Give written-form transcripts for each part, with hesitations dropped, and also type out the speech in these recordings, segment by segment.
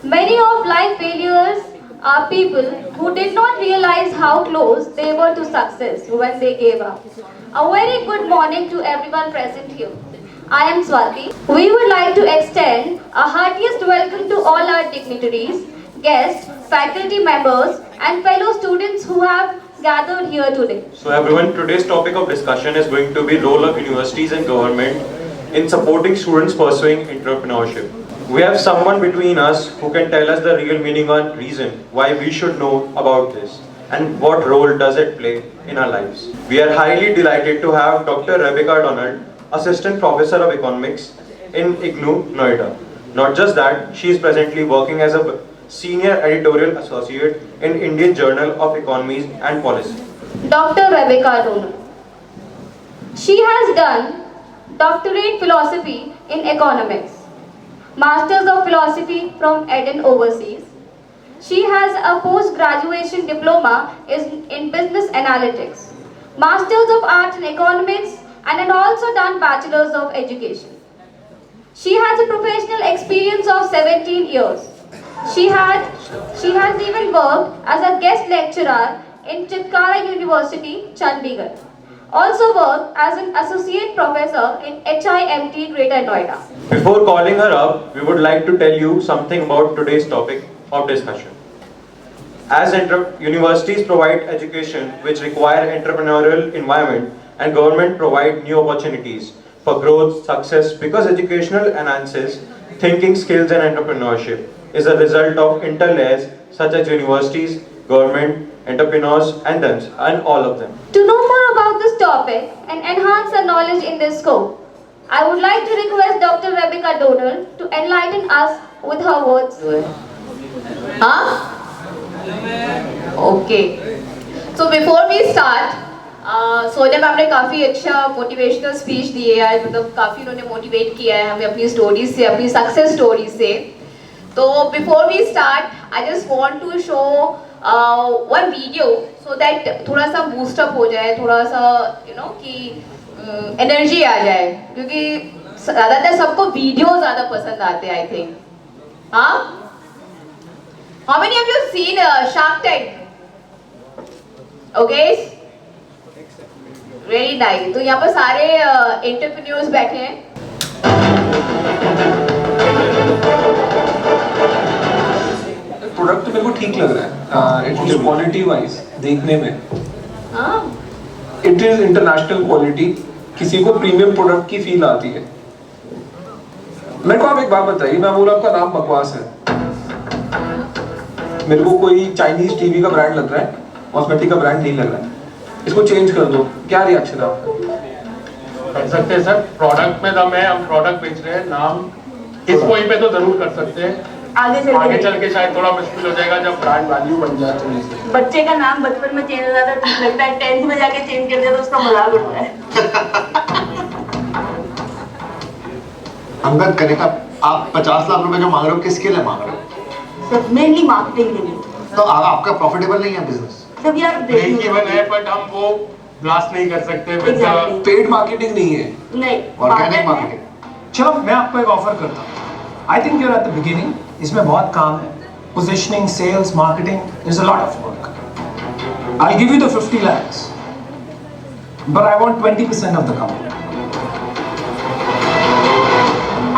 Many of life failures are people who did not realize how close they were to success when they gave up. A very good morning to everyone present here. I am Swati. We would like to extend a heartiest welcome to all our dignitaries, guests, faculty members, and fellow students who have gathered here today. So everyone, today's topic of discussion is going to be role of universities and government in supporting students pursuing entrepreneurship. We have someone between us who can tell us the real meaning or reason why we should know about this and what role does it play in our lives. We are highly delighted to have Dr. Rebecca Donald, Assistant Professor of Economics in IGNOU, Noida. Not just that, she is presently working as a Senior Editorial Associate in Indian Journal of Economies and Policy. Dr. Rebecca Donald. She has done doctorate philosophy in economics, Masters of Philosophy from Eden Overseas. She has a post-graduation diploma in business analytics, Masters of Arts in economics, and had also done Bachelors of Education. She has a professional experience of 17 years. She has even worked as a guest lecturer in Chitkara University, Chandigarh. Also worked as an associate professor in HIMT Greater Noida. Before calling her up, we would like to tell you something about today's topic of discussion. As universities provide education which require entrepreneurial environment and government provide new opportunities for growth, success because educational enhances thinking skills and entrepreneurship is a result of interlayers such as universities, government, entrepreneurs and all of them. To know more about this topic and enhance our knowledge in this scope, I would like to request Dr. Rebecca Donald to enlighten us with her words. Huh? Okay. So before we start, Sonia ma'am ने काफ़ी अच्छा motivational speech दी है आज, मतलब काफ़ी उन्होंने motivate किया है हमें अपनी स्टोरीज से, अपनी सक्सेस स्टोरी से. तो before we start I just want to show one video so that थोड़ा सा बूस्टअप हो जाए, थोड़ा सा कि एनर्जी आ जाए, क्योंकि ज़्यादातर सबको वीडियो ज़्यादा पसंद आते हैं आई थिंक. हाँ, how many of you seen shark tank? Okay, very nice. तो यहाँ पर सारे एंटरप्रेन्योर्स बैठे हैं. प्रोडक्ट तो मेरे को ठीक लग रहा है, इट इज क्वालिटी वाइज देखने में. इट इज इंटरनेशनल क्वालिटी, किसी को प्रीमियम प्रोडक्ट की फील आती है. मेरे को आप एक बात बताइए, मैं बोला आपका नाम बकवास है, मेरे को कोई चाइनीज टीवी का ब्रांड लग रहा है, कॉस्मेटिक का ब्रांड नहीं लग रहा है, इसको चेंज कर दो, क्या रिएक्शन है आपका? कर सकते हैं सर, प्रोडक्ट में दम है, हम प्रोडक्ट बेच रहे हैं, नाम इस पॉइंट पे तो जरूर कर सकते हैं. आगे चल के शायद थोड़ा मुश्किल हो जाएगा जब ब्रांड वैल्यू बन जाए. तो बच्चे का नाम बचपन में चेंज हो जाता है, ठीक लगता है, 10th में जाके चेंज कर दिया तो उसका मजाक उड़ता है. अंगद करेगा, आप 50 लाख रुपए जो मांग रहे हो किसके लिए मांग रहे हो? सर मेनली मार्केटिंग के लिए. तो आपका प्रॉफिटेबल नहीं है बिजनेस? सब यार ब्रेक इवन है, बट हम वो ब्लास्ट नहीं कर सकते. पेड मार्केटिंग नहीं है, नहीं, ऑर्गेनिक मार्केटिंग. चलो मैं आपको एक ऑफर करता हूँ. I think you are at the beginning, इसमें बहुत काम है, positioning, sales, marketing, there's a lot of work. I'll give you the 50 lakhs, but I want 20% of the company.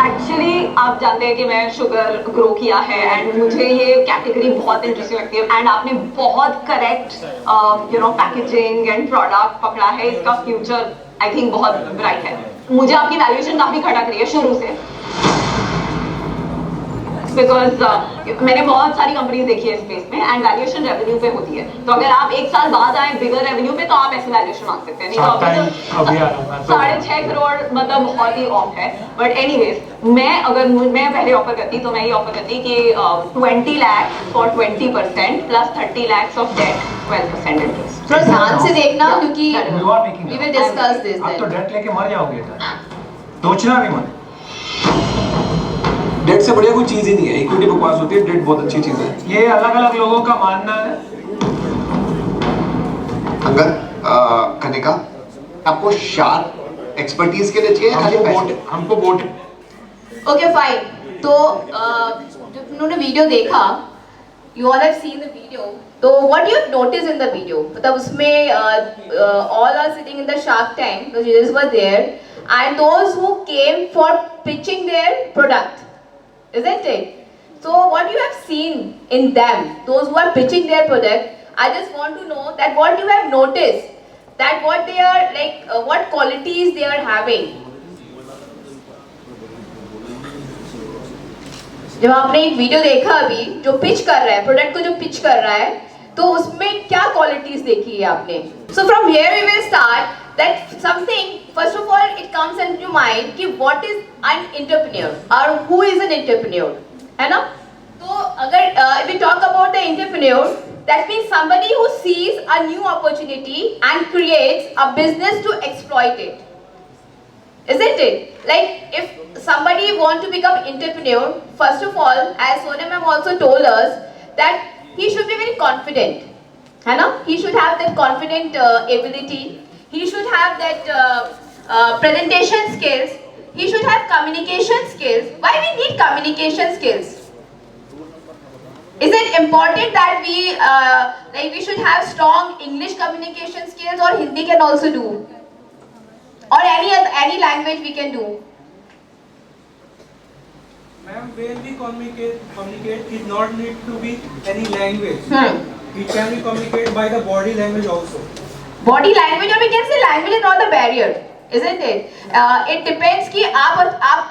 Actually आप जानते हैं कि मैं शुगर ग्रो किया है एंड मुझे ये कैटेगरी बहुत इंटरेस्टिंग लगती है एंड आपने बहुत करेक्ट पैकेजिंग एंड प्रोडक्ट पकड़ा है. इसका फ्यूचर आई थिंक बहुत ब्राइट है. मुझे आपकी वैल्यूएशन काफी खटक रही है शुरू से, बिकॉज मैंने बहुत सारी कंपनीज देखी है स्पेस में एंड वैल्यूएशन रेवेन्यू पे होती है. तो अगर आप एक साल बाद आए बिगर रेवेन्यू पे तो आप ऐसी वैल्यूएशन मांग सकते हैं, नहीं तो अभी 6.5 करोड़ मतलब बहुत ही ऑफ है. बट एनीवेज, मैं पहले ऑफर करती तो मैं ये ऑफर करती कि 20 lakh for 20% plus 30 lakh of debt 12% interest. थोड़ा ध्यान से देखना क्योंकि we will discuss this. आप तो डेट लेके मर जाओगे, सोचना भी मत. डेट से बढ़िया कोई चीज ही नहीं है, इक्विटी बकवास होती है, डेट बहुत अच्छी चीज है. ये अलग अलग लोगों का मानना है. अंगद, कनिका, आपको शार्प एक्सपर्टीज के लिए चाहिए? हमको बोट. Okay fine. तो जब उन्होंने वीडियो देखा, you all have seen the video. तो what you have noticed in the video? मतलब उसमें all are sitting in the Shark Tank, the judges were there, and those who came for pitching their product, isn't it? So what you have seen in them, those who are pitching their product, I just want to know that what you have noticed, that what they are like, what qualities they are having. जब आपने एक video देखा अभी जो pitch कर रहा है, product को जो पिच कर रहा है, तो उसमें क्या क्वालिटीज देखी है आपने? So from here we will start that something, first of all it comes into mind कि व्हाट इज एन एंटरप्रेन्योर और हु इज एन एंटरप्रेन्योर, है ना? तो अगर if we talk about the entrepreneur, that means somebody who sees a new opportunity and creates a business to exploit it. Isn't it? Like if somebody want to become entrepreneur, first of all, as Sonia ma'am also told us, that he should be very confident, है ना? He should have that confident ability. He should have that presentation skills. He should have communication skills. Why we need communication skills? Is it important that we should have strong English communication skills, or Hindi can also do, or any language we can do? Ma'am, when we communicate, it not need to be any language. It can be communicated by the body language also. Body language, or we can say language is not the barrier, isn't it? It depends कि आप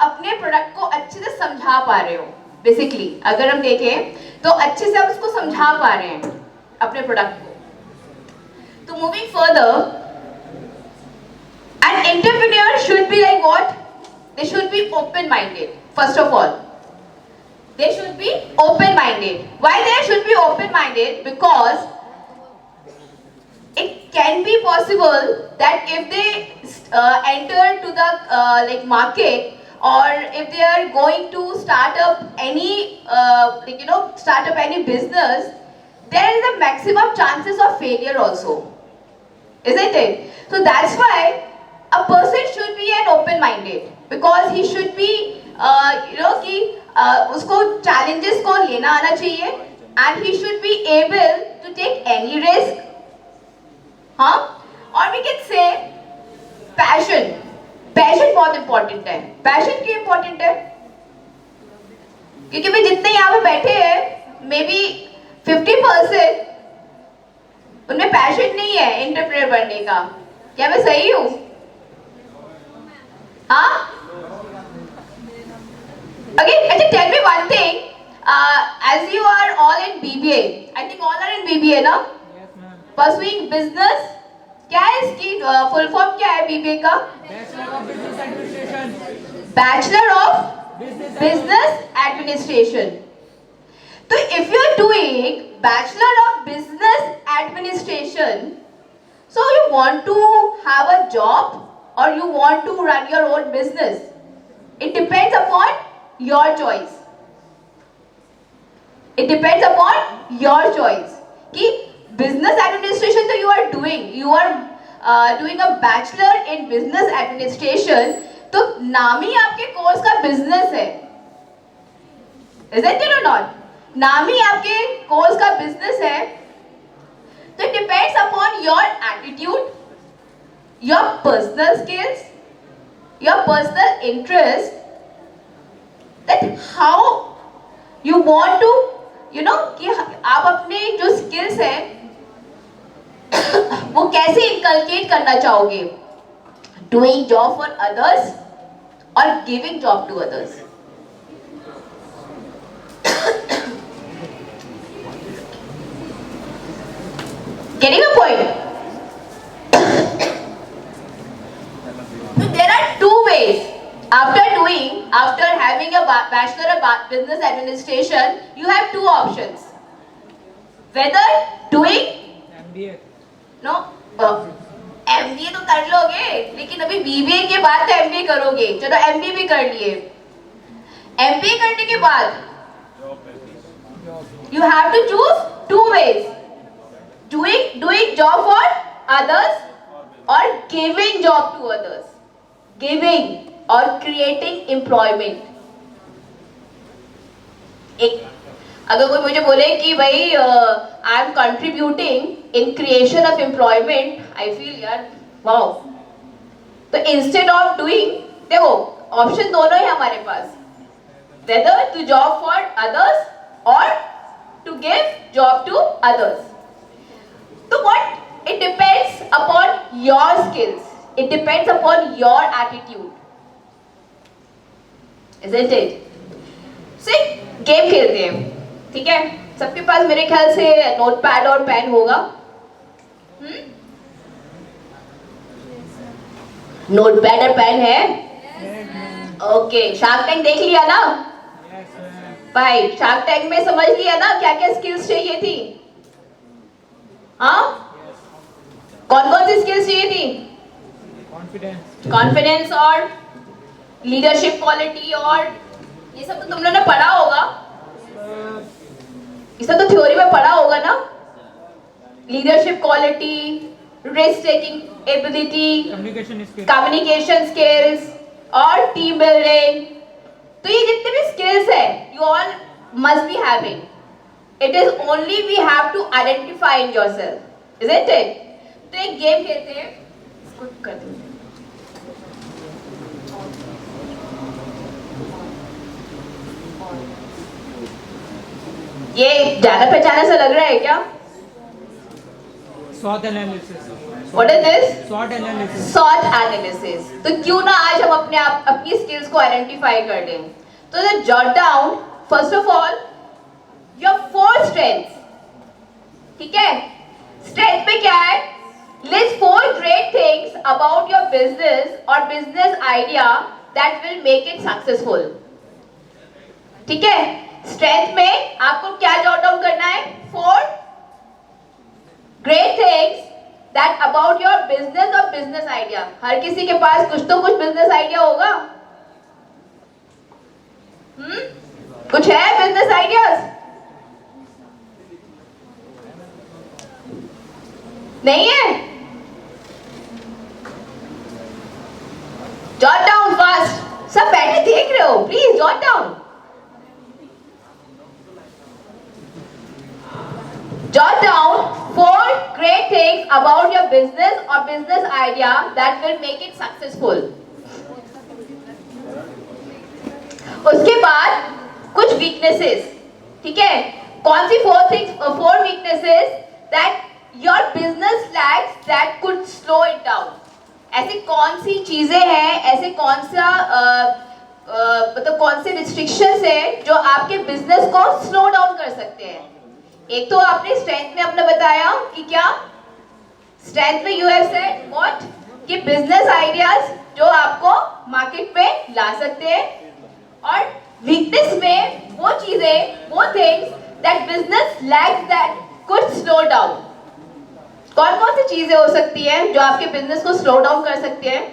अपने product को अच्छे से समझा पा रहे हो. बेसिकली अगर हम देखें तो अच्छे से आप उसको समझा पा रहे हैं अपने प्रोडक्ट को. तो moving further, an entrepreneur should be like what? They should be open-minded. First of all, they should be open-minded. Why they should be open-minded? Because it can be possible that if they enter to the market, or if they are going to start up any any business, there is a maximum chances of failure also, isn't it? So that's why a person should be an open-minded, because he should be कि उसको challenges को लेना आना चाहिए, and he should be able to take any risk, हाँ? और we can say passion. Passion बहुत important है. पैशन क्यों इंपॉर्टेंट है? क्योंकि मैं जितने यहाँ पे बैठे हैं, मे बी 50% उनमें पैशन नहीं है एंटरप्रेन्योर बनने का. क्या मैं सही हूँ? हाँ? Okay, actually tell me one thing. As you are all in BBA, I think all are in BBA, ना? Yes, ma'am. Pursuing business. क्या है इसकी फुल फॉर्म क्या है बीबीए का? Bachelor of business administration. तो if you are doing bachelor of business administration, so you want to have a job और you want to run your own business. It depends upon your choice. It depends upon your choice कि business administration तो you are doing a bachelor in business administration, तो नाम ही आपके course का business है, isn't it or not? नाम ही आपके course का बिजनेस है. तो it depends upon your attitude, your personal skills, your personal interest, that how you want to कि आप अपने जो स्किल्स हैं वो कैसे इनकलकेट करना चाहोगे, डूइंग जॉब फॉर अदर्स और giving job to others. Getting a point? So there are two ways. After having a bachelor of business administration, you have two options. Whether doing MBA. No, MBA तो कर लोगे, लेकिन अभी BBA के बाद तो MBA करोगे. चलो MBA भी कर लिए. MBA करने के बाद you have to choose two ways. Doing job for others or giving job to others. Giving or creating employment. एक अगर कोई मुझे बोले कि भाई I am contributing in creation of employment, I feel यार वाओ। तो इंस्टेड ऑफ डूइंग, देखो ऑप्शन दोनों है हमारे पास, whether to job for others or to give job to others. So what? It depends upon your skills. It depends upon your attitude. Isn't it? So game खेलते हैं, ठीक है? सबके पास मेरे ख्याल से नोटपैड और पेन होगा। नोटपैड और पेन है? ओके, शार्क टैंक देख लिया ना? भाई शार्क टैंक में समझ लिया ना क्या क्या स्किल्स चाहिए थी? हाँ, कौन कौन सी स्किल्स चाहिए थी? कॉन्फिडेंस और लीडरशिप क्वालिटी, और ये सब तो तुम लोगों ने पढ़ा होगा, ये सब तो थ्योरी में पढ़ा होगा ना? Leadership quality, risk taking ability, communication skills और टीम बिल्डिंग। तो ये जितने भी स्किल्स है, you all must be having. It is only we have to identify in yourself, isn't it? तो एक गेम खेलते हैं, इसको कर दूं। ये जाना पहचाना सा लग रहा है क्या? SWOT analysis. What is this? SWOT analysis. SWOT analysis. तो क्यों ना आज हम अपनी स्किल्स को आइडेंटिफाई कर लें। तो jot down first of all your 4 strengths, ठीक है? स्ट्रेंथ में क्या है? List 4 great things about your business और business idea that will make it successful, ठीक है? स्ट्रेंथ में आपको क्या जॉट डाउन करना है? 4 great things that about your business और बिजनेस आइडिया। हर किसी के पास कुछ तो कुछ बिजनेस आइडिया होगा। कुछ है बिजनेस आइडियाज? नहीं है? जॉट डाउन फास्ट, सब बैठे देख रहे हो, please jot down. Jot down 4 great things about your business or business idea that will make it successful. उसके बाद कुछ weaknesses, ठीक है? कौन सी 4 weaknesses that your business lacks that could slow it down? ऐसी कौन सी चीजें हैं, ऐसे कौन सा मतलब कौन से restrictions हैं जो आपके business को slow down कर सकते हैं? एक तो आपने स्ट्रेंथ में अपना बताया कि क्या स्ट्रेंथ में यू हैव सेड व्हाट, कि बिजनेस आइडियाज जो आपको मार्केट में ला सकते हैं, और वीकनेस में वो चीजें, वो things that business lakhs that could slow down. कौन कौन सी चीजें हो सकती हैं जो आपके बिजनेस को स्लो डाउन कर सकती हैं?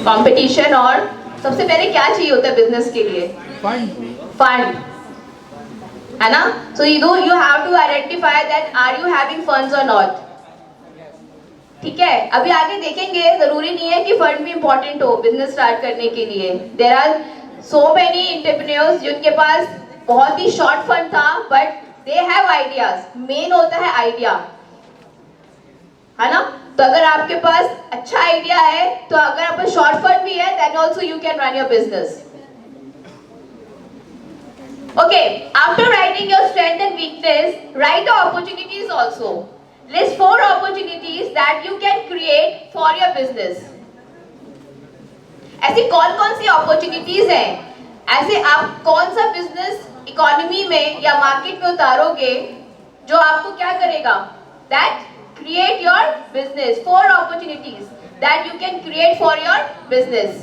कंपटीशन, और सबसे पहले क्या चाहिए होता है बिजनेस के लिए? फंड, है ना? So you have to identify that are you having funds और नॉट, ठीक है? अभी आगे देखेंगे, जरूरी नहीं है कि फंड भी इंपॉर्टेंट हो बिजनेस स्टार्ट करने के लिए। There are so many entrepreneurs जिनके पास बहुत ही शॉर्ट फंड था, but they have ideas. Main होता है आइडिया, है ना? तो अगर आपके पास अच्छा आइडिया है, तो अगर आपका शॉर्ट फंड भी है, then also you can run your business. Okay, after writing your strength and weakness, write the opportunities also. List 4 opportunities that you can create for your business. ऐसी कौन कौन सी अपॉर्चुनिटीज हैं? ऐसे आप कौन सा बिजनेस इकोनॉमी में या मार्केट में उतारोगे जो आपको क्या करेगा? That create your business, 4 opportunities that you can create for your business.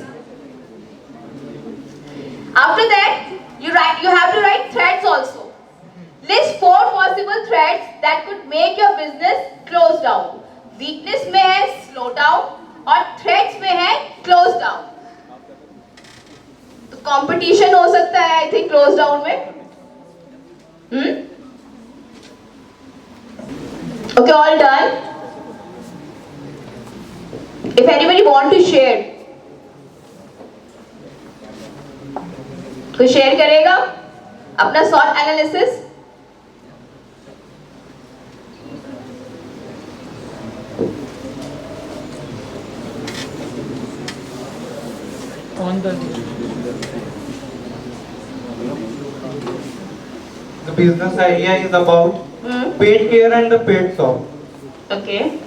After that, you have to write threats also. List 4 possible threats that could make your business close down. Weakness में है slow down, और threats में है close down. तो competition हो सकता है, I think, close down में। Okay, all done. If anybody want to share, कोई शेयर करेगा अपना SWOT analysis? The business idea is about pet care and the pet shop. Okay.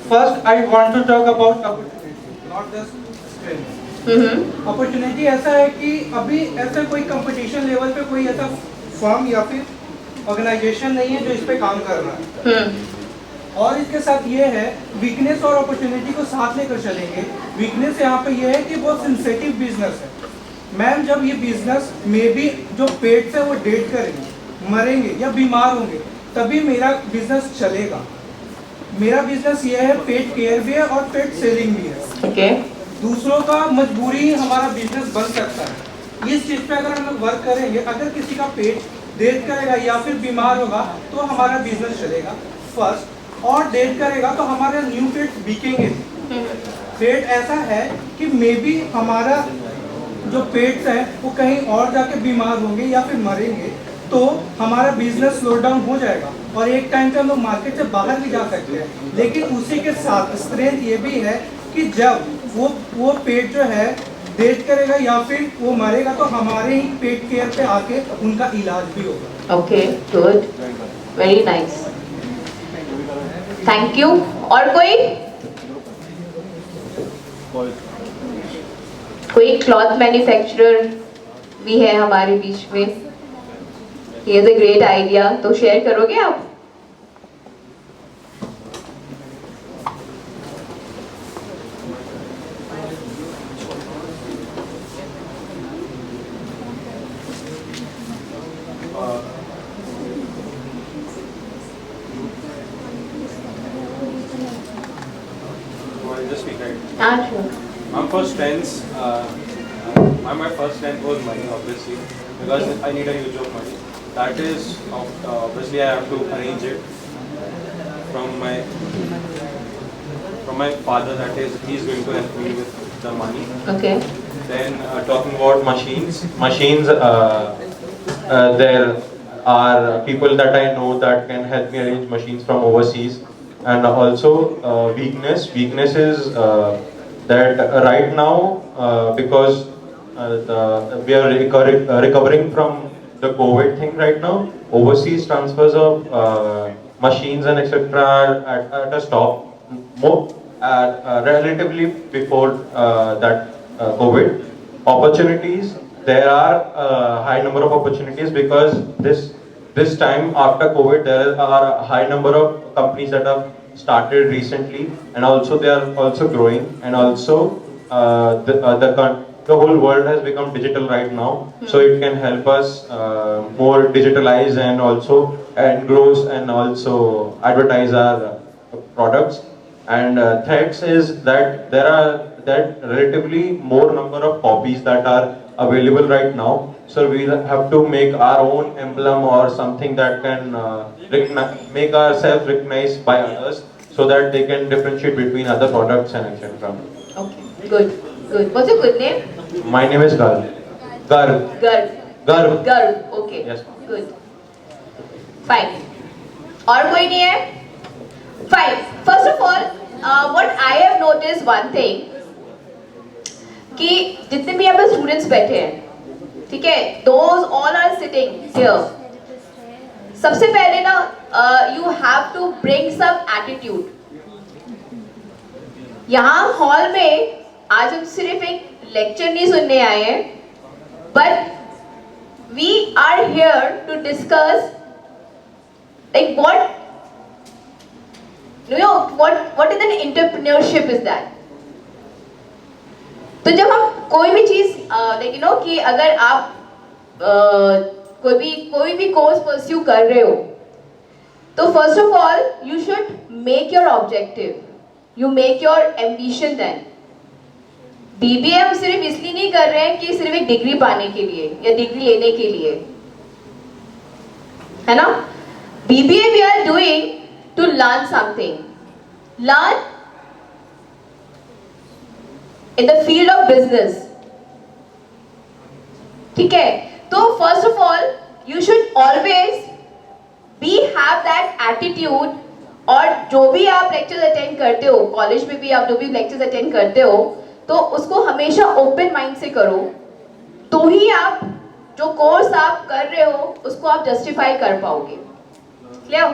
First, I want to talk about opportunity, not just strength. Opportunity ऐसा है कि अभी ऐसा कोई competition level पे कोई ऐसा फर्म या फिर ऑर्गेनाइजेशन नहीं है जो इस पे काम कर रहा है। और इसके साथ ये है वीकनेस और अपॉर्चुनिटी को साथ लेकर चलेंगे। वीकनेस यहाँ पे ये है कि बहुत सेंसिटिव बिजनेस है। मैम जब ये बिजनेस में भी जो पेट से वो डेट करेंगे, मरेंगे या बीमार होंगे तभी मेरा बिजनेस चलेगा। मेरा बिजनेस ये है पेट केयर भी है और पेट सेलिंग भी है। Okay. दूसरों का मजबूरी हमारा बिजनेस बन सकता है। इस चीज पे अगर हम लोग वर्क करेंगे, अगर किसी का पेट डेट करेगा या फिर बीमार होगा तो हमारा बिजनेस चलेगा फर्स्ट, और डेट करेगा तो हमारे न्यू पेट बिकेंगे। पेट ऐसा है कि मे बी हमारा जो पेट्स हैं वो कहीं और जाके बीमार होंगे या फिर मरेंगे तो हमारा बिजनेस स्लो डाउन हो जाएगा और एक टाइम पे हम लोग मार्केट से बाहर भी जा सकते हैं। लेकिन उसी के साथ स्ट्रेंथ ये भी है कि जब वो पेट जो है डेट करेगा या फिर वो मरेगा तो हमारे ही पेट केयर पे आके उनका इलाज भी होगा। Okay, good, very nice. Thank you. और कोई क्लॉथ मैन्युफैक्चरर भी है हमारे बीच में? He has a great idea, तो शेयर करोगे आप? For strengths, my first strength was money, obviously, because I need a huge of money. That is, obviously, I have to arrange it from my father. That is, he's going to help me with the money. Okay. Then talking about machines, there are people that I know that can help me arrange machines from overseas. And also weakness is that right now because we are recovering from the COVID thing right now, overseas transfers of machines and etc. are at a stop. More relatively before that COVID opportunities, there are a high number of opportunities because this time after COVID there are a high number of companies that have started recently, and also they are also growing, and also the whole world has become digital right now, so it can help us more digitalize and also engross and also advertise our products. And threats is that there are relatively more number of copies that are available right now, so we have to make our own emblem or something that can make ourselves recognized by others, so that they can differentiate between other products and etc. Okay, good. What's your good name? My name is Garv. Garv. Okay. Yes. Good. Fine. और कोई नहीं है? Fine. First of all, what I have noticed one thing कि जितने भी यहाँ पे students बैठे हैं, ठीक है, those all are sitting here. सबसे पहले ना you have to bring some attitude. यहाँ हॉल में आज हम सिर्फ एक लेक्चर नहीं सुनने आए हैं, but we are here to discuss like what is an entrepreneurship is that. तो जब हम कोई भी चीज कि अगर आप कोई भी कोर्स परस्यू कर रहे हो तो first of all you should make your objective, you make your ambition. Then BBA हम सिर्फ इसलिए नहीं कर रहे हैं कि सिर्फ एक डिग्री पाने के लिए या डिग्री लेने के लिए, है ना। BBA we are doing to learn something. Learn in the field of business. ठीक है? तो first of all, you should always have that attitude. और जो भी आप लेक्चर्स अटेंड करते हो, कॉलेज में भी आप जो भी लेक्चर्स अटेंड करते हो, तो उसको हमेशा ओपन माइंड से करो, तो ही आप जो कोर्स आप कर रहे हो उसको आप जस्टिफाई कर पाओगे. Clear?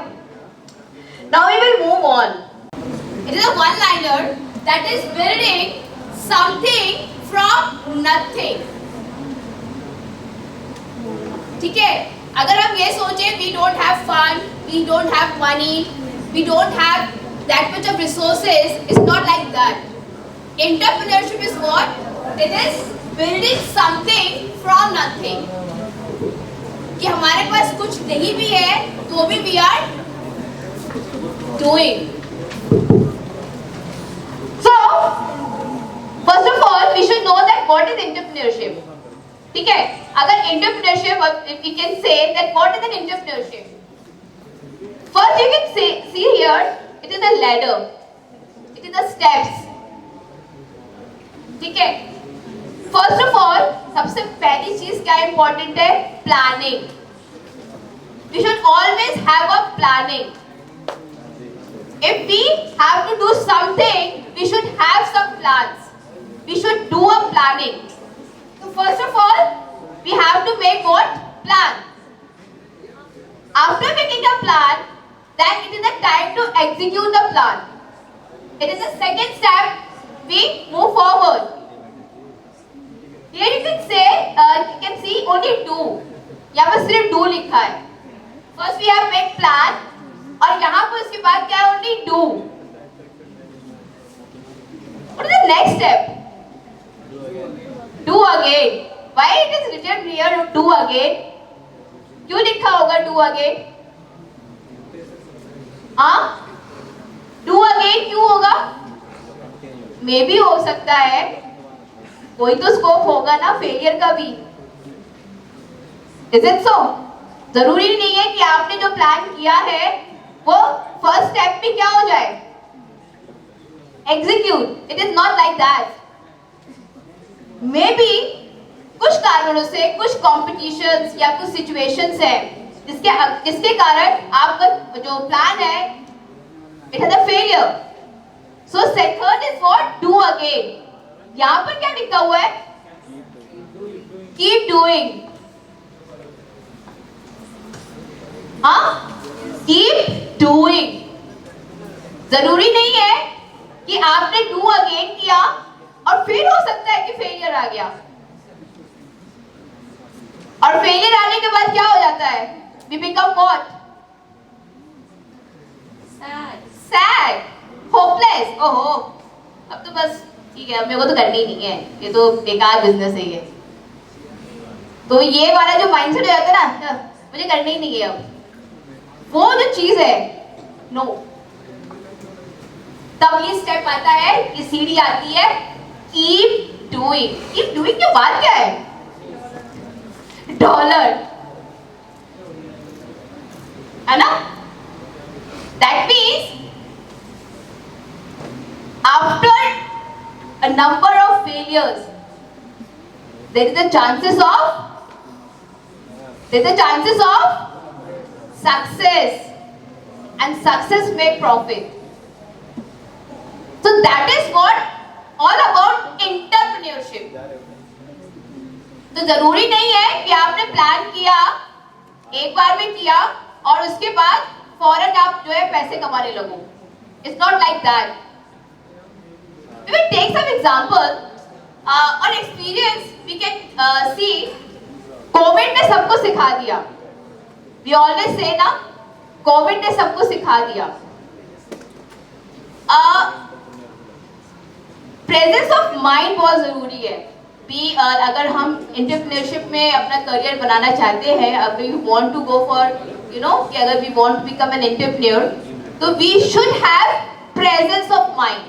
Now we will move on. It is a one liner that is building something from nothing. ठीक है? अगर हम ये सोचें we don't have fun, we don't have money, we don't have that much of resources, it's not like that. Entrepreneurship is what? It is building something from nothing. कि हमारे पास कुछ नहीं भी है तो भी we are doing. So first of all we should know that what is entrepreneurship. ठीक है? अगर entrepreneurship, we can say that what is an entrepreneurship. First you can see here, it is a ladder, it is the steps. ठीक है? First of all, सबसे पहली चीज क्या important है? Planning. We should always have a planning. If we have to do something, we should have some plans. We should do a planning. So first of all, we have to make what? Plan. After making a plan, then it is the time to execute the plan. It is the second step. We move forward. Here you can say, you can see only do. यहाँ पर सिर्फ do लिखा है. First we have make plan, और यहाँ पर उसके बाद क्या है? Only do. What is the next step? Do again. Why it is written here do again? क्यों लिखा होगा do again? डू अगेन क्यों होगा? मे भी हो सकता है, कोई तो स्कोप होगा ना फेलियर का भी. Is it so? जरूरी नहीं है कि आपने जो प्लान किया है वो फर्स्ट स्टेप भी क्या हो जाए? Execute. It is not like that. May be कुछ कारणों से, कुछ कॉम्पिटिशंस या कुछ सिचुएशंस है जिसके कारण आपका जो प्लान है it has a failure. So second is what? Do again. यहाँ पर क्या लिखा हुआ है? Keep doing. Keep doing. जरूरी नहीं है कि आपने डू अगेन किया और फिर हो सकता है कि फेलियर आ गया, और फेलियर आने के बाद क्या हो जाता है? We become what? Sad, hopeless. ओहो, अब तो बस ठीक है, मेरे को तो करनी ही नहीं है, ये तो बेकार बिजनेस है ये. तो ये वाला जो माइंडसेट हो जाता है ना, मुझे करनी ही नहीं है अब, वो जो चीज है, नो. तब ये स्टेप आता है, ये सीढ़ी आती है, कीप डूइंग. कीप डूइंग के बाद क्या है? डॉलर, है ना? That means after a number of failures, there is a chances of success, and success make profit. So that is what all about entrepreneurship. तो जरूरी नहीं है कि आपने प्लान किया, एक बार में किया और उसके बाद फौरन आप जो है पैसे कमाने लगो. It's not like that. We will take some example. On experience, we can see Covid ने सबको सिखा दिया. We always say ना, कोविड ने सबको सिखा दिया. प्रेजेंस ऑफ माइंड बहुत जरूरी है. अगर हम एंटरप्रेन्योरशिप में अपना करियर बनाना चाहते हैं, अगर you want to go for कि अगर we want to become an entrepreneur, तो we should have presence of mind.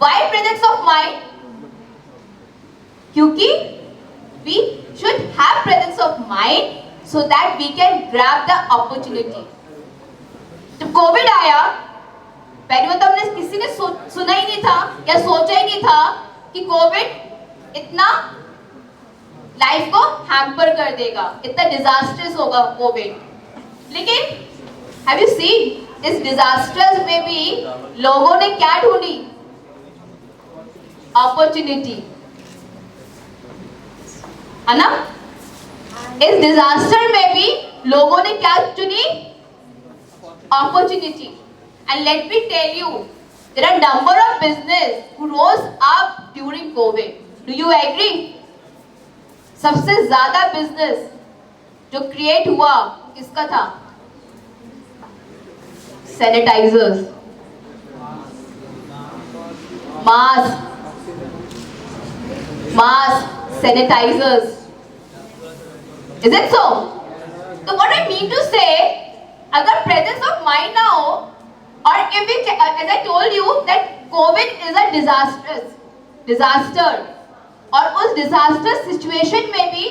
Why presence of mind? क्योंकि we should have presence of mind so that we can grab the opportunity. जब COVID आया, पहले तो हमने किसी ने सुना ही नहीं था या सोचा ही नहीं था कि कोविड इतना लाइफ को हैम्पर कर देगा, इतना डिजास्टर्स होगा कोविड। लेकिन हैव यू सीन इस डिजास्टर्स में भी लोगों ने क्या ढूंढी? अपॉर्चुनिटी, है ना? इस डिजास्टर में भी लोगों ने क्या चुनी? Opportunity. And let me tell you, there are number of business who rose up during COVID. Do you agree? सबसे ज्यादा बिजनेस जो क्रिएट हुआ किसका था? Sanitizers, masks, sanitizers. Is it so? So what I mean to say, अगर presence of mind ना हो, or if we, as I told you that COVID is a disaster, और उस disaster situation में भी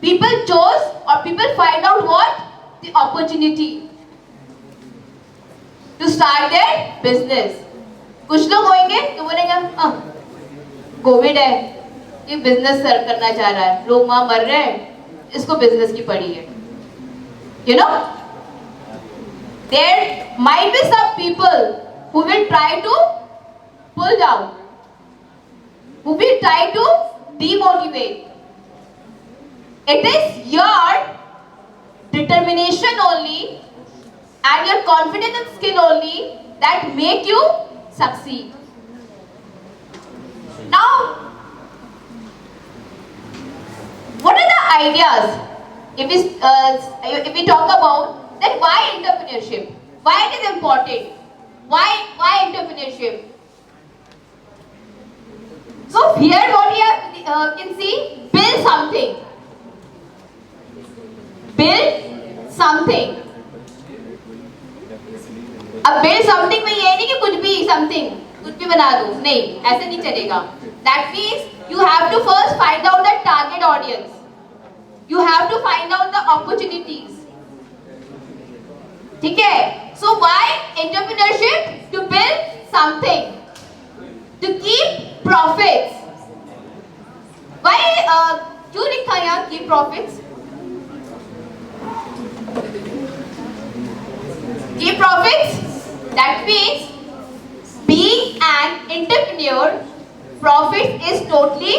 people chose or people find out what? The opportunity to start their business. कुछ लोग होंगे तो बोलेंगे कोविड है, ये बिजनेस सर करना चाह रहा है, लोग वहां मर रहे हैं, इसको बिजनेस की पड़ी है। You know, there might be some people who will try to pull down, who will try to demotivate. It is your determination only and your confidence and skill only that make you succeed. Now, what are the ideas? If we talk about then why entrepreneurship? Why it is important? Why entrepreneurship? So here what we have can see, build something. Build something. अब build something में ये नहीं कि कुछ भी something कुछ भी बना दूँ, नहीं, ऐसे नहीं चलेगा. That means you have to first find out the target audience. You have to find out the opportunities. ठीक है? So why entrepreneurship? To build something, to keep profits. Why? क्यों लिखा है यहाँ keep profits? Keep profits. That means being an entrepreneur, profit is totally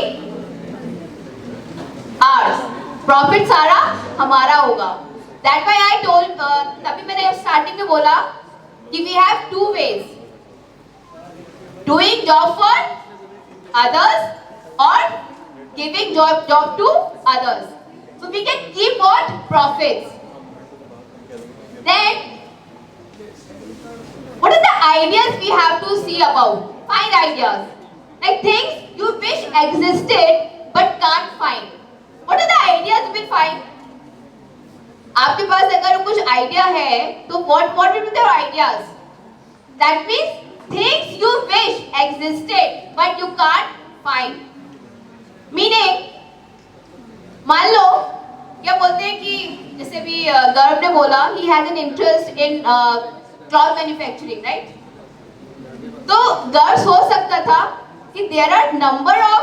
ours. Profit सारा हमारा होगा. That's why I told, तभी मैंने स्टार्टिंग में बोला कि we have two ways, doing job for others or giving job to others. So we can keep what? Profits. Then what are the ideas we have to see about? Find ideas, like things you wish existed but can't find. What are the ideas you will find? आपके पास अगर कुछ idea है तो what will be their ideas? That means things you wish existed but you can't find. Meaning, मान लो क्या बोलते हैं कि जैसे भी गर्व ने बोला he has an interest in cloth manufacturing, right? तो गर्व सोच सकता था कि there are number of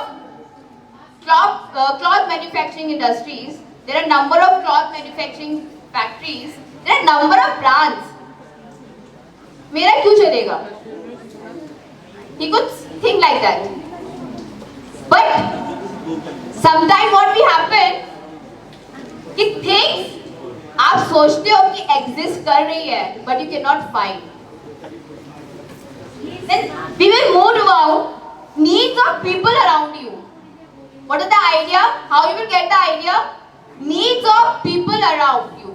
cloth manufacturing industries. There are number of cloth manufacturing factories. There are number of brands. मेरा क्यों चलेगा? He could think like that. But sometimes what will happen कि things आप सोचते हो कि exist कर रही है, but you cannot find. Then we will move about needs of people around you. What is the idea? How you will get the idea? Needs of people around you.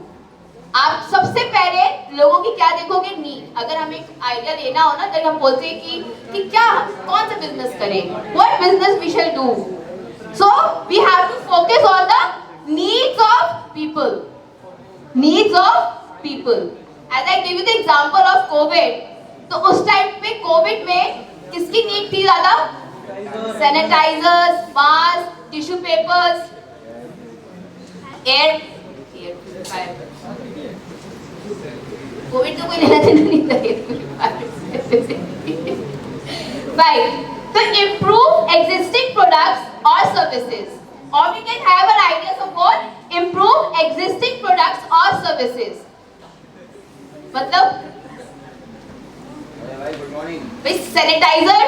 आप सबसे पहले लोगों की क्या देखोगे? नीड. अगर हमें एक आइडिया लेना हो ना, तो हम बोलते हैं कि क्या कौन सा बिजनेस करें? What business we shall do? So we have to focus on the needs of people. Needs of people. As I give you the example of COVID, तो उस टाइम पे कोविड में किसकी नीड थी ज्यादा? Sanitizers, masks, tissue papers, air Covid तो कोई लेना देना नहीं था। Right. So improve existing products or services. Or we can have an idea of what? Improve existing products or services. मतलब भाई सैनिटाइजर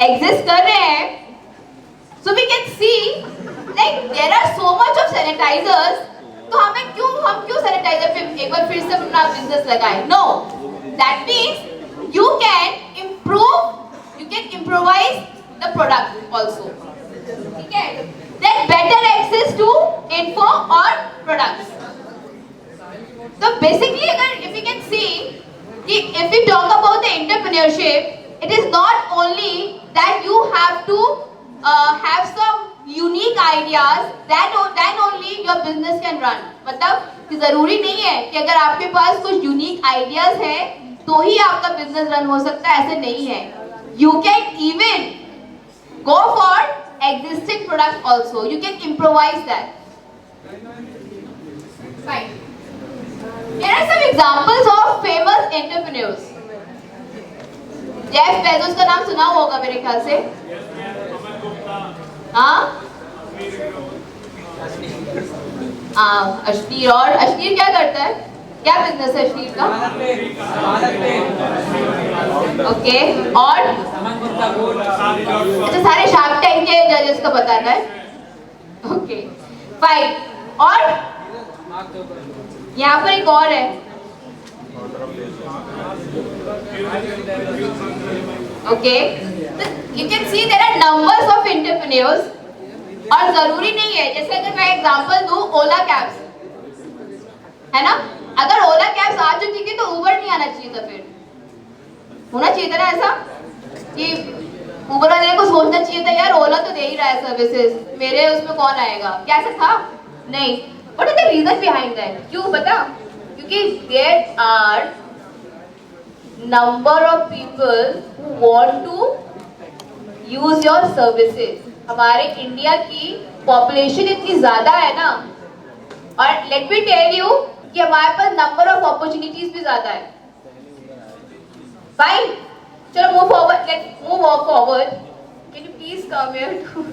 एग्जिस्ट कर रहे हैं, so we can see like there are so much of sanitizers, तो हम क्यों sanitiser पे एक बार फिर से अपना बिजनेस लगाए? No, that means you can improvise the product also. ठीक है? Then better access to info or products. So basically अगर if we can see कि if we talk about the entrepreneurship, it is not only that you have to have some unique ideas, then only your business can run. मतलब कि जरूरी नहीं है कि अगर आपके पास कुछ unique ideas हैं तो ही आपका business run हो सकता है, ऐसे नहीं है. You can even go for existing products also. You can improvise that. Fine. Here are some examples of famous entrepreneurs. Jeff Bezos का नाम सुना होगा मेरे ख्याल से. हाँ अश्नीर. और अश्नीर क्या करता है? क्या बिजनेस है अश्नीर का? ओके. और अच्छा सारे शार्क टैंक के जजेस का बताना है. Okay fine. और यहाँ पर एक और है. Okay you can see there are numbers of entrepreneurs. और जरूरी नहीं है, जैसे अगर मैं एग्जांपल दूं ओला कैब्स है ना, अगर ओला कैब्स आ चुकी थी तो उबर नहीं आना चाहिए था. फिर होना चाहिए था ना ऐसा कि उबर वाले को सोचना चाहिए था यार ओला तो दे ही रहा है सर्विसेज, मेरे उसमें कौन आएगा, क्या ऐसा था? नहीं. What is the reason behind that? क्यों पता? क्योंकि there are number of people who want to use your services. हमारे इंडिया की पॉपुलेशन इतनी ज्यादा है ना, और लेट मी टेल यू कि हमारे पास नंबर ऑफ अपॉर्चुनिटीज भी ज्यादा है. फाइन. चलो move forward. Let's move forward. Can you please come here to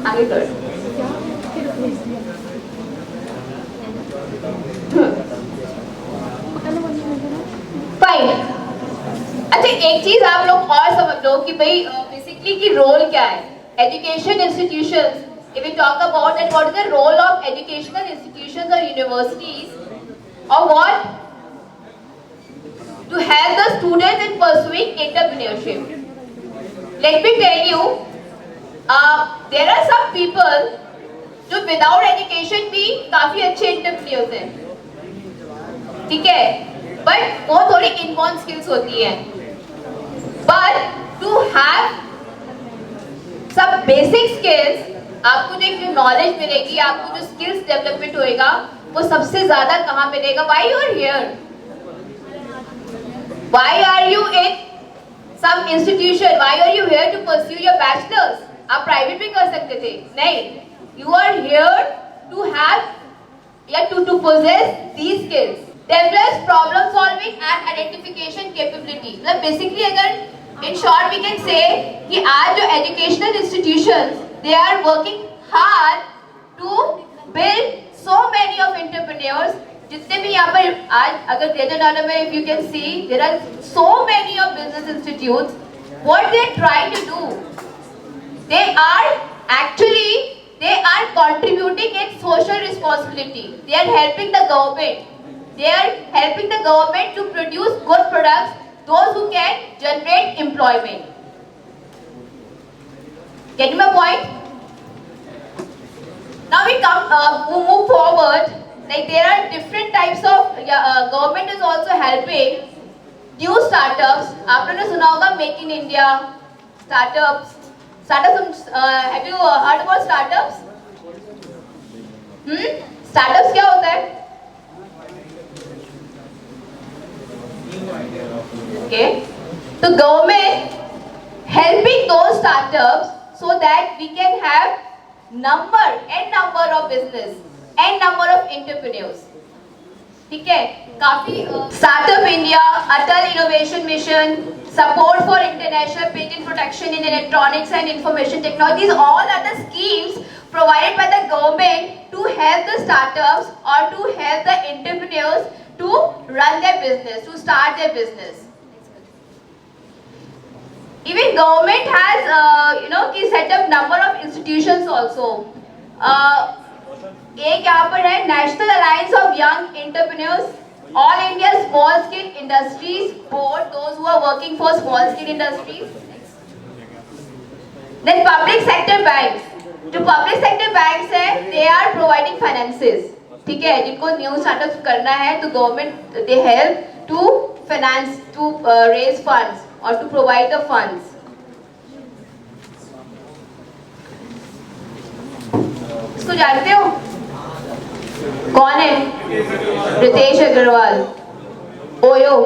आगे कर. फाइन. अच्छा एक चीज आप लोग और समझ लो कि भाई बेसिकली की रोल क्या है education institutions. if we talk about that, what is the role of educational institutions or universities or what to help the students in pursuing entrepreneurship? Let me tell you, there are some people जो without education भी काफी अच्छे entrepreneurs हैं, ठीक है, but वो थोड़ी inborn skills होती हैं. But to have some basic skills, आपको जो एक नॉलेज मिलेगी, आपको जो स्किल्स डेवलपमेंट होएगा, वो सबसे ज्यादा कहाँ मिलेगा? Why you are here? Why are you in some institution? Why are you here to pursue your bachelor's? आप प्राइवेट भी कर सकते थे. नहीं, you are here to have to possess these skills. Develops problem solving and identification capability. मतलब basically अगर in short we can say कि आज जो educational institutions they are working hard to build so many of entrepreneurs. जितने भी यहाँ पर आज अगर ग्रेटर नोएडा में if you can see there are so many of business institutes. What they are trying to do, they are contributing in social responsibility. They are helping the government. They are helping the government to produce good products, those who can generate employment. Getting my point? Now we move forward. Like there are different types of government is also helping new startups. आपने ने सुना होगा Make in India startups. Have you heard about startups? Startups क्या होता है? Okay. So government helping those startups so that we can have n number of business. and number of entrepreneurs. ठीक है, काफी startup India, Atal innovation mission, support for international patent protection in electronics and information technologies, all are the schemes provided by the government to help the startups or to help the entrepreneurs to run their business, to start their business. Even government has set up number of institutions also. एक यहाँ पर है national alliance of young entrepreneurs, all India small scale industries board, those who are working for small scale industries. Then public sector banks, जो public sector banks है they are providing finances. ठीक है, जिनको new startup करना है तो government they help to finance, to raise funds और to provide the funds. इसको जानते हो कौन है? रितेश अग्रवाल, ओयो.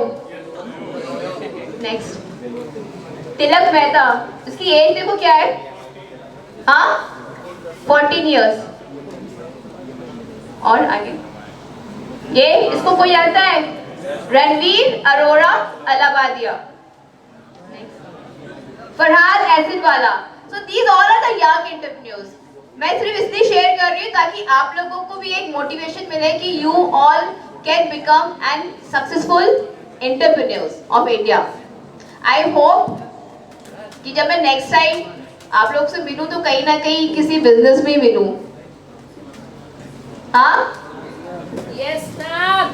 नेक्स्ट, तिलक मेहता. इसकी एज देखो क्या है, हाँ 14 इयर्स. और आगे ये, इसको कोई जानता है? Ranveer Arora Allahbadia. Farhad Acidwala. So these all are the young entrepreneurs. मैं सिर्फ इसलिए शेयर कर रही हूँ ताकि आप लोगों को भी एक मोटिवेशन मिले कि you all can become an successful entrepreneurs of India. I hope कि जब मैं नेक्स्ट टाइम आप लोग से मिलूं तो कहीं ना कहीं किसी बिजनेस में मिलूं. हाँ, यस मैम.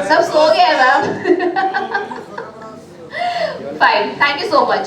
सब सो गए ma'am. Fine, thank you so much.